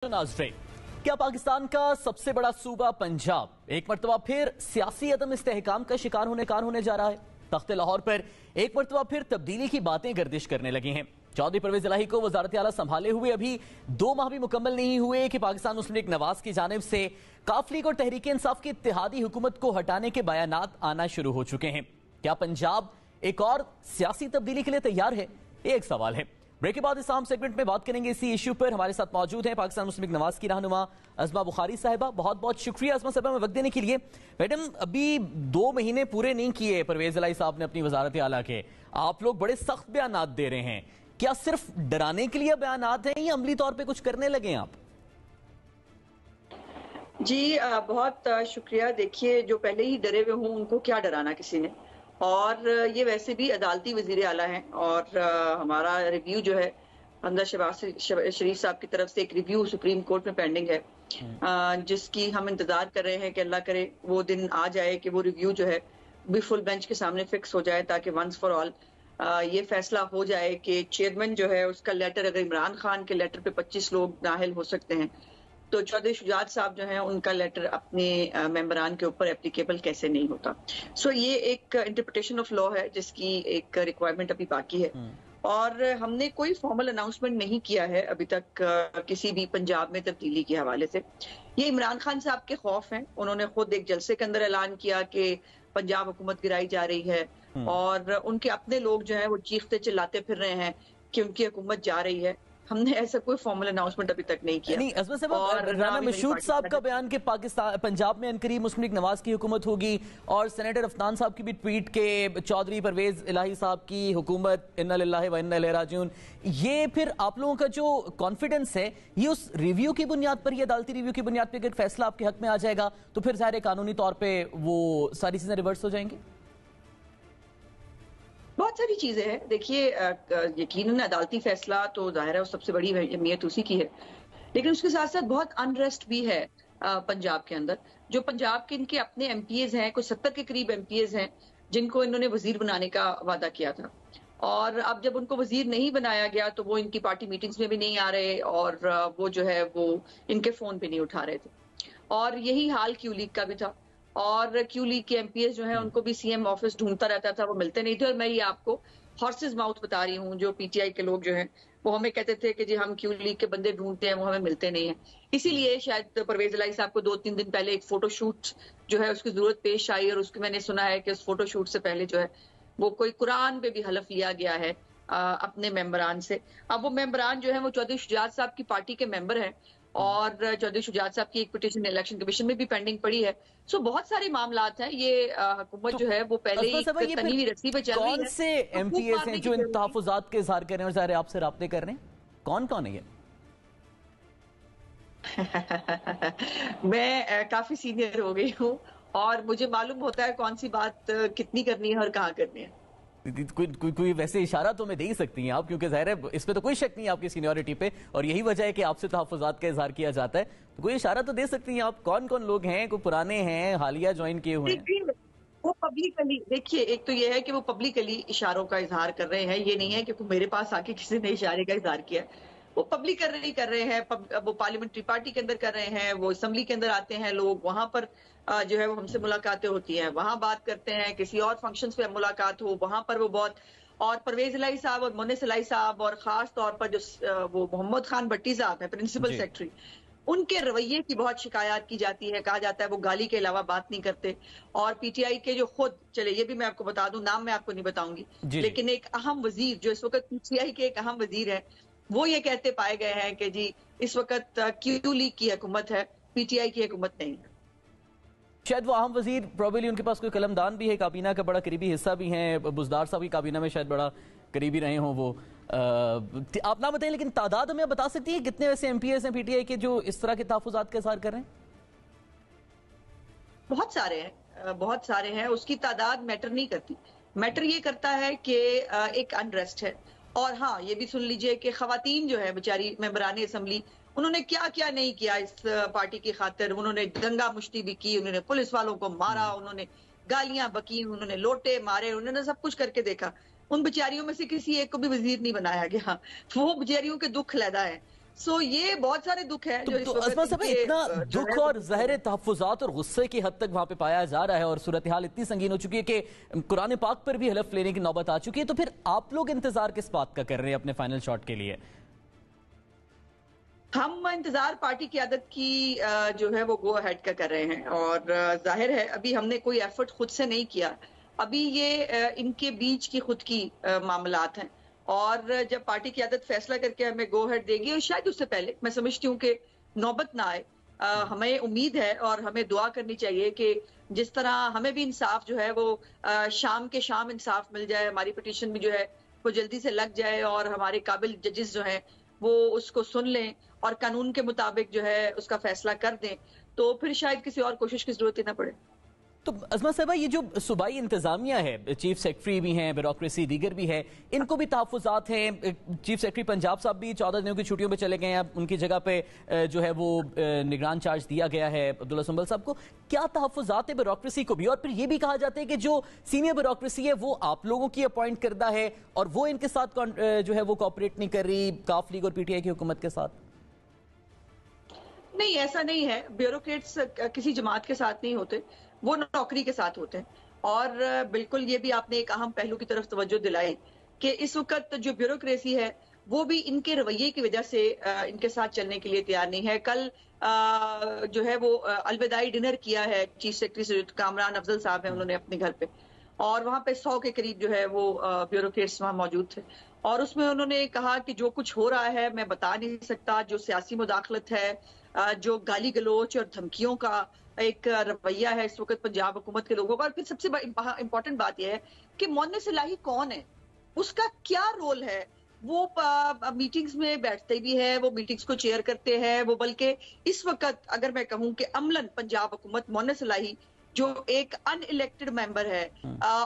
नाज़रीन, क्या पाकिस्तान का सबसे बड़ा सूबा पंजाब एक मरतबा फिर सियासी अदम इस्तेहकाम का शिकार होने जा रहा है? तख्ते लाहौर पर एक मरतबा फिर तब्दीली की बातें गर्दिश करने लगी हैं। चौधरी परवेज इलाही को वजारत आला संभाले हुए अभी 2 माह भी मुकम्मल नहीं हुए कि पाकिस्तान मुस्लिम लीग नवाज की जानिब से काफ लीग और तहरीक इंसाफ की इत्तेहादी हुकूमत को हटाने के बयानात आना शुरू हो चुके हैं। क्या पंजाब एक और सियासी तब्दीली के लिए तैयार है? ये एक सवाल है। ब्रेक के बाद इस आम सेगमेंट में बात करेंगे इसी इश्यू पर। हमारे साथ मौजूद हैं पाकिस्तान मुस्लिम लीग नवाज की रहनुमा अज़मा बुखारी साहिबा। बहुत बहुत शुक्रिया अज़मा साहिबा में वक्त देने के लिए। मैडम, अभी 2 महीने पूरे नहीं किए परवेज इलाही साहब ने अपनी वजारत आला के, आप लोग बड़े सख्त बयानात दे रहे हैं। क्या सिर्फ डराने के लिए बयानात हैं या अमली तौर पर कुछ करने लगे आप? जी बहुत शुक्रिया। देखिए, जो पहले ही डरे हुए हों उनको क्या डराना किसी ने, और ये वैसे भी अदालती वजीर आला हैं और हमारा रिव्यू जो है हमजा शहबाज शरीफ साहब की तरफ से एक रिव्यू सुप्रीम कोर्ट में पेंडिंग है, जिसकी हम इंतजार कर रहे हैं कि अल्लाह करे वो दिन आ जाए कि वो रिव्यू जो है भी फुल बेंच के सामने फिक्स हो जाए, ताकि वंस फॉर ऑल ये फैसला हो जाए कि चेयरमैन जो है उसका लेटर, अगर इमरान खान के लेटर पे 25 लोग नाअहल हो सकते हैं तो चौधरी शुजात साहब जो हैं उनका लेटर अपने मेंबरान के ऊपर एप्लीकेबल कैसे नहीं होता। सो ये एक इंटरप्रिटेशन ऑफ लॉ है जिसकी एक रिक्वायरमेंट अभी बाकी है, और हमने कोई फॉर्मल अनाउंसमेंट नहीं किया है अभी तक किसी भी पंजाब में तब्दीली के हवाले से। ये इमरान खान साहब के खौफ हैं। उन्होंने खुद एक जलसे के अंदर ऐलान किया कि पंजाब हुकूमत गिराई जा रही है, और उनके अपने लोग जो है वो चीखते चिल्लाते फिर रहे हैं कि उनकी हुकूमत जा रही है। हमने ऐसा कोई फॉर्मल अनाउंसमेंट अभी तक नहीं किया। नहीं, अज़मा साहब, राना मशहूद साहब का बयान कि पाकिस्तान पंजाब में अनकरीब मुस्लिम लीग नवाज की हुकूमत होगी, और सेनेटर अफनान साहब की भी ट्वीट के चौधरी परवेज इलाही साहब की हुकूमत इन्ना लिल्लाहि व इन्ना इलैहि राजिऊन, ये फिर आप लोगों का जो कॉन्फिडेंस है ये उस रिव्यू की बुनियाद पर, ये अदालती रिव्यू की बुनियाद पर अगर फैसला आपके हक में आ जाएगा तो फिर ज़ाहिर कानूनी तौर पर वो सारी चीजें रिवर्स हो जाएंगी? बहुत सारी चीजें हैं। देखिए, यकीनन अदालती फैसला तो जाहिर है सबसे बड़ी अहमियत उसी की है, लेकिन उसके साथ साथ बहुत अनरेस्ट भी है पंजाब के अंदर। जो पंजाब के इनके अपने एमपीएज हैं, कुछ 70 के करीब एमपीएज हैं जिनको इन्होंने वजीर बनाने का वादा किया था, और अब जब उनको वजीर नहीं बनाया गया तो वो इनकी पार्टी मीटिंग्स में भी नहीं आ रहे, और वो जो है वो इनके फोन पे नहीं उठा रहे थे। और यही हाल क्यू लीग का भी था, और क्यू लीग के एमपीएस जो हैं उनको भी सीएम ऑफिस ढूंढता रहता था, वो मिलते नहीं थे। और मैं ये आपको हॉर्सेस माउथ बता रही हूँ, जो पीटीआई के लोग जो हैं वो हमें कहते थे कि जी हम क्यू लीग के बंदे ढूंढते हैं, वो हमें मिलते नहीं है। इसीलिए शायद परवेज इलाही साहब को 2-3 दिन पहले एक फोटोशूट जो है उसकी जरूरत पेश आई, और उसकी मैंने सुना है कि उस फोटोशूट से पहले जो है वो कोई कुरान पे भी हलफ लिया गया है अपने मेंबरान से। अब वो मेंबरान जो है वो चौधरी शुजात साहब की पार्टी के मेंबर हैं, और चौधरी शुजात साहब की एक पिटीशन इलेक्शन कमीशन में भी पेंडिंग पड़ी है। सो बहुत सारे मामलात हैं। ये हुकूमत जो है वो पहले ही तनी हुई रस्सी पे चल रही है। कौन से एमपीएस हैं जो इन तहफ़्फ़ुज़ात के इज़हार कर रहे हैं और ज़ाहिर आपसे राब्ते कर रहे हैं? कौन कौन है ये? मैं काफी सीनियर हो गई हूँ और मुझे मालूम होता है कौन सी बात कितनी करनी है और कहाँ करनी है। कोई वैसे इशारा तो मैं दे ही सकती हैं आप, क्योंकि ज़ाहिर है इस पे तो कोई शक नहीं है आपकी सीनियरिटी पे, और यही वजह है कि आपसे तहफ़्फ़ुज़ात का इज़हार किया जाता है। तो कोई इशारा तो दे सकती हैं आप, कौन कौन लोग हैं, कोई पुराने हैं, हालिया ज्वाइन किए हुए हैं? वो पब्लिकली, देखिए, एक तो ये है कि वो पब्लिकली इशारों का इजहार कर रहे हैं। ये नहीं है कि मेरे पास आके किसी ने इशारे का इजहार किया, वो पब्लिकली कर रहे हैं। वो पार्लियामेंट्री पार्टी के अंदर कर रहे हैं, वो असेंबली के अंदर आते हैं लोग, वहां पर जो है वो हमसे मुलाकातें होती हैं, वहां बात करते हैं। किसी और फंक्शंस पे मुलाकात हो वहां पर वो बहुत, और परवेज इलाही साहब और मुन्निस इलाही साहब और खास तौर पर जो वो मोहम्मद खान भट्टी साहब है प्रिंसिपल सेक्रेटरी, उनके रवैये की बहुत शिकायत की जाती है। कहा जाता है वो गाली के अलावा बात नहीं करते। और पीटीआई के जो खुद, चले ये भी मैं आपको बता दूं, नाम मैं आपको नहीं बताऊंगी, लेकिन एक अहम वजीर जो इस वक्त पीटीआई के एक अहम वजीर है, वो ये कहते पाए गए हैं कि जी इस वक्त क्यू लीग की हुकूमत है, पीटीआई की हुकूमत नहीं है। शायद वो अहम वजीर प्रोबेबली उनके पास कोई कलमदान भी है, काबीना का बड़ा करीबी हिस्सा भी हैं, बुजदार साहब की काबीना में शायद बड़ा करीबी रहे हों वो। आप ना बताइए, लेकिन तादाद हमें बता सकती है कितने वैसे एमपीएस हैं पीटीआई के जो इस तरह के तहफ़्फ़ुज़ात का इज़हार कर रहे हैं? बहुत सारे हैं, बहुत सारे हैं। उसकी तादाद मैटर नहीं करती। मैटर ये करता है कि एक अनरेस्ट है। और हाँ, ये भी सुन लीजिए कि खवातीन जो है बेचारी मेंबरान असेंबली, उन्होंने क्या क्या नहीं किया इस पार्टी की खातिर। उन्होंने दंगा मुश्ती भी की, उन्होंने पुलिस वालों को मारा, उन्होंने गालियां बकी, उन्होंने लोटे मारे, उन्होंने सब कुछ करके देखा। उन बेचारियों में से किसी एक को भी वजीर नहीं बनाया गया। वो बेचारियों के दुख लैदा है। सो ये बहुत सारे दुख है जो तो अज़मा साहब इतना दुख और ज़ाहिर तहफ़्फ़ुज़ात और गुस्से की हद तक वहां पे पाया जा रहा है और सूरत हाल इतनी संगीन हो चुकी है कि कुरान पाक पर भी हलफ लेने की नौबत आ चुकी है, तो फिर आप लोग इंतजार किस बात का कर रहे हैं अपने फाइनल शॉट के लिए? हम इंतजार पार्टी क़यादत की जो है वो गो अहेड का कर रहे हैं और जाहिर है अभी हमने कोई एफर्ट खुद से नहीं किया। अभी ये इनके बीच की खुद की मामलात हैं और जब पार्टी क़यादत फैसला करके हमें गो अहेड देगी और शायद उससे पहले मैं समझती हूँ कि नौबत ना आए। हमें उम्मीद है और हमें दुआ करनी चाहिए कि जिस तरह हमें भी इंसाफ जो है वो शाम के शाम इंसाफ मिल जाए, हमारी पिटीशन भी जो है वो जल्दी से लग जाए और हमारे काबिल जजेस जो हैं वो उसको सुन लें और कानून के मुताबिक जो है उसका फैसला कर दें, तो फिर शायद किसी और कोशिश की जरूरत ही ना पड़े। तो अज़मा साहबा ये जो सूबाई इंतजामिया है, चीफ सेक्रेटरी भी हैं, ब्यूरोक्रेसी दीगर भी है, इनको भी तहफ़्फ़ुज़ात हैं। चीफ सेक्रेटरी पंजाब साहब भी 14 दिनों की छुट्टियों पे चले गए हैं, अब उनकी जगह पे जो है वो निगरान चार्ज दिया गया है अब्दुल्ला सुंबल साहब को। क्या तहफ़्फ़ुज़ात है ब्यूरोक्रेसी को भी? और फिर ये भी कहा जाता है कि जो सीनियर ब्यूरोक्रेसी है वो आप लोगों की अपॉइंट करदा है और वो इनके साथ जो है वो कोऑपरेट नहीं कर रही काफ लीग और पीटीआई की हुकूमत के साथ। नहीं, ऐसा नहीं है। ब्यूरोक्रेट्स किसी जमात के साथ नहीं होते, वो नौकरी के साथ होते हैं। और बिल्कुल ये भी आपने एक अहम पहलू की तरफ तवज्जो दिलाई कि इस वक्त जो ब्यूरोक्रेसी है वो भी इनके रवैये की वजह से इनके साथ चलने के लिए तैयार नहीं है। कल जो है वो अलविदाई डिनर किया है चीफ सेक्रेटरी से, कामरान अफजल साहब हैं, उन्होंने अपने घर पे, और वहां पे 100 के करीब जो है वो ब्यूरोक्रेट्स वहां मौजूद थे और उसमें उन्होंने कहा कि जो कुछ हो रहा है मैं बता नहीं सकता, जो सियासी मुदाखलत है, जो गाली गलोच और धमकियों का एक रवैया है इस वक्त पंजाब हुकूमत के लोगों का। और फिर सबसे इंपॉर्टेंट बात यह है कि मोहन्निस इलाही कौन है, उसका क्या रोल है। वो मीटिंग्स में बैठते भी है, वो मीटिंग्स को चेयर करते हैं, वो बल्कि इस वक्त अगर मैं कहूं कि अमलन पंजाब हुकूमत मोहन्निस इलाही जो एक अनइलेक्टेड मेंबर है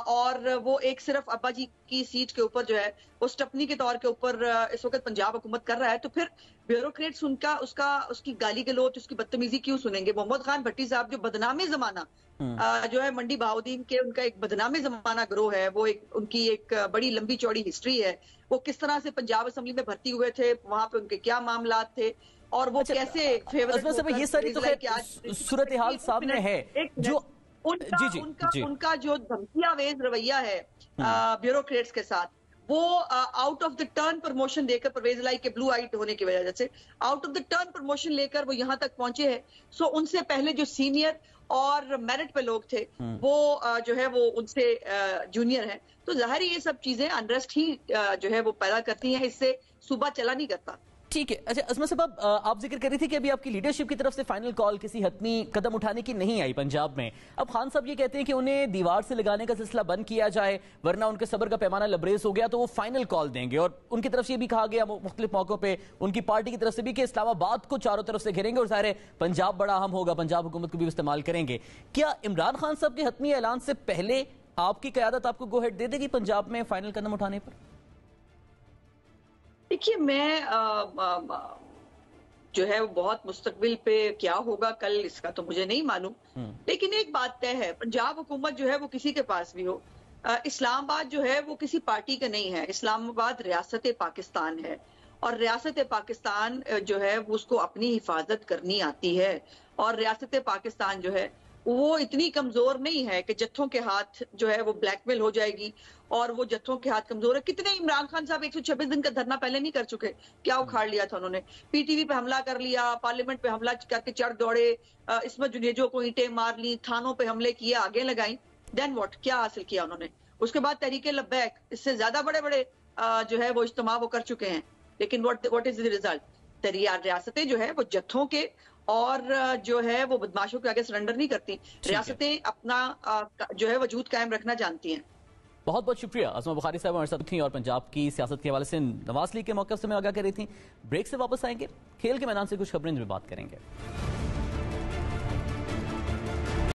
और वो एक सिर्फ अब्बा जी की सीट के ऊपर जो है वो स्टपनी के तौर के ऊपर इस वक्त पंजाब हुकूमत कर रहा है, तो फिर ब्यूरोक्रेट्स उसकी गाली गलौज, उसकी बदतमीजी क्यों सुनेंगे। मोहम्मद खान भट्टी साहब जो बदनामी जमाना जो है मंडी बहाउद्दीन के, उनका एक बदनामी जमाना ग्रोह है, वो उनकी एक बड़ी लंबी चौड़ी हिस्ट्री है। वो किस तरह से पंजाब असेंबली में भर्ती हुए थे, वहां पे उनके क्या मामलात थे और वो कैसे फेवरेट। ये सारी तो सूरत हाल सामने है जो उनका जो धमकियावेज रवैया है ब्यूरोक्रेट्स के साथ, वो out of the turn promotion देकर परवेज लाई के ब्लू आइट होने की वजह से out of the turn promotion लेकर वो यहां तक पहुंचे हैं। सो उनसे पहले जो सीनियर और मेरिट पे लोग थे वो जो है वो उनसे जूनियर हैं, तो जाहिर है ये सब चीजें अनरेस्ट ही जो है वो पैदा करती हैं, इससे सूबा चला नहीं करता। ठीक है। अच्छा अज़मा साहब, आप जिक्र कर रही थी कि अभी आपकी लीडरशिप की तरफ से फाइनल कॉल किसी हतमी कदम उठाने की नहीं आई पंजाब में। अब खान साहब ये कहते हैं कि उन्हें दीवार से लगाने का सिलसिला बंद किया जाए वरना उनके सब्र का पैमाना लबरेज हो गया तो वो फाइनल कॉल देंगे। और उनकी तरफ से ये भी कहा गया मुख्तलिफ मौकों पर उनकी पार्टी की तरफ से भी कि इस्लामाबाद को चारों तरफ से घेरेंगे और सारे पंजाब बड़ा अहम होगा, पंजाब हुकूमत को भी इस्तेमाल करेंगे। क्या इमरान खान साहब के हतमी ऐलान से पहले आपकी क़यादत आपको गो हेड दे देगी पंजाब में फाइनल कदम उठाने पर? देखिए, मैं जो है वो बहुत मुस्तकबिल पे क्या होगा कल इसका तो मुझे नहीं मालूम, लेकिन एक बात तय है, पंजाब हुकूमत जो है वो किसी के पास भी हो, इस्लामाबाद जो है वो किसी पार्टी का नहीं है। इस्लामाबाद रियासत पाकिस्तान है और रियासत पाकिस्तान जो है वो उसको अपनी हिफाजत करनी आती है और रियासत पाकिस्तान जो है वो इतनी कमजोर नहीं है कि जत्थों के हाथ जो है वो ब्लैकमेल हो जाएगी और वो जत्थों के हाथ कमजोर है। कितने इमरान खान साहब 126 दिन का धरना पहले नहीं कर चुके? क्या उखाड़ लिया था उन्होंने? पीटीवी पे हमला कर लिया, पार्लियामेंट पे हमला करके चढ़ दौड़े, इसमें जुनेजो को ईंटें मार ली, थानों पे हमले किए, आगे लगाई, देन व्हाट, क्या हासिल किया उन्होंने? उसके बाद तहरीके लब्बैक, इससे ज्यादा बड़े बड़े जो है वो इज्तिमा वो कर चुके हैं, लेकिन व्हाट इज द रिजल्ट? रियासतें जो है वो जत्थों के और जो है वो बदमाशों के आगे सरेंडर नहीं करती। रियासतें अपना जो है वजूद कायम रखना जानती हैं। बहुत बहुत शुक्रिया अज़मा बुखारी साहब हमारे साथ थी और पंजाब की सियासत के हवाले से नवाज लीग के मौक़िफ़ से मैं आगाह कर रही थी। ब्रेक से वापस आएंगे, खेल के मैदान से कुछ खबरें बात करेंगे।